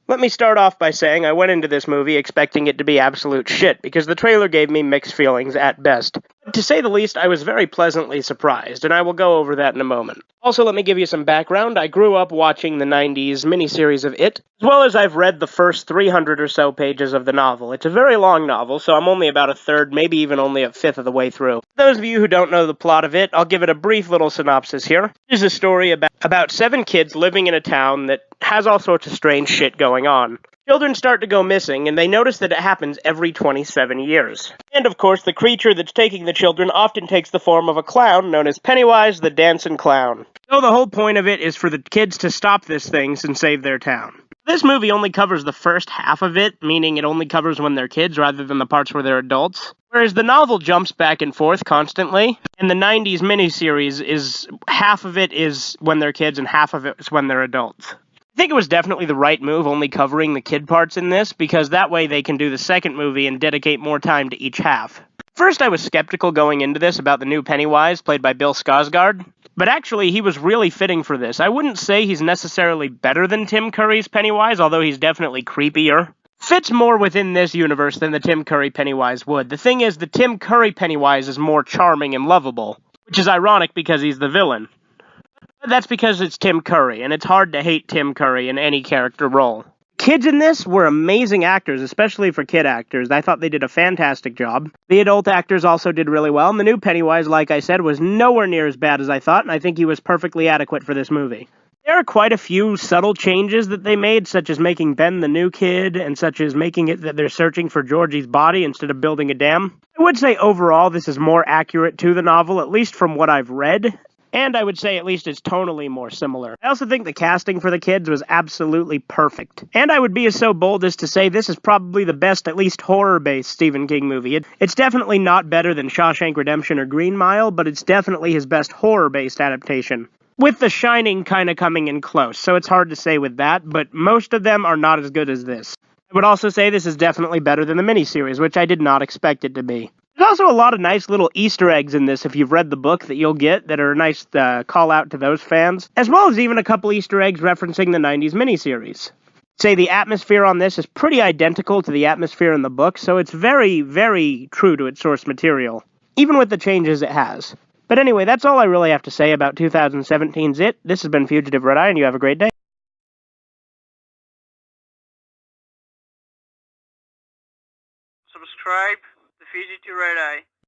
Let me start off by saying I went into this movie expecting it to be absolute shit, because the trailer gave me mixed feelings at best. But to say the least, I was very pleasantly surprised, and I will go over that in a moment. Also, let me give you some background. I grew up watching the 90s miniseries of It, as well as I've read the first 300 or so pages of the novel. It's a very long novel, so I'm only about a third, maybe even only a fifth of the way through. For those of you who don't know the plot of It, I'll give it a brief little synopsis here. This is a story about 7 kids living in a town that has all sorts of strange shit going on. Children start to go missing, and they notice that it happens every 27 years. And of course, the creature that's taking the children often takes the form of a clown known as Pennywise the Dancing Clown. So the whole point of it is for the kids to stop this thing and save their town. This movie only covers the first half of it, meaning it only covers when they're kids rather than the parts where they're adults. Whereas the novel jumps back and forth constantly, and the 90s miniseries is half of it is when they're kids and half of it is when they're adults. I think it was definitely the right move only covering the kid parts in this, because that way they can do the second movie and dedicate more time to each half. First, I was skeptical going into this about the new Pennywise, played by Bill Skarsgård, but actually he was really fitting for this. I wouldn't say he's necessarily better than Tim Curry's Pennywise, although he's definitely creepier. Fits more within this universe than the Tim Curry Pennywise would. The thing is, the Tim Curry Pennywise is more charming and lovable, which is ironic because he's the villain. That's because it's Tim Curry, and it's hard to hate Tim Curry in any character role. Kids in this were amazing actors, especially for kid actors. I thought they did a fantastic job. The adult actors also did really well, and the new Pennywise, like I said, was nowhere near as bad as I thought, and I think he was perfectly adequate for this movie. There are quite a few subtle changes that they made, such as making Ben the new kid, and such as making it that they're searching for Georgie's body instead of building a dam. I would say overall this is more accurate to the novel, at least from what I've read. And I would say at least it's tonally more similar. I also think the casting for the kids was absolutely perfect. And I would be so bold as to say this is probably the best, at least horror-based Stephen King movie. It's definitely not better than Shawshank Redemption or Green Mile, but it's definitely his best horror-based adaptation. With The Shining kind of coming in close, so it's hard to say with that, but most of them are not as good as this. I would also say this is definitely better than the miniseries, which I did not expect it to be. There's also a lot of nice little Easter eggs in this if you've read the book that you'll get that are a nice call out to those fans, as well as even a couple Easter eggs referencing the 90s miniseries. Say the atmosphere on this is pretty identical to the atmosphere in the book, so it's very, very true to its source material, even with the changes it has. But anyway, that's all I really have to say about 2017's It. This has been Fugitive Red Eye, and you have a great day. Subscribe to Fugitive Red Eye.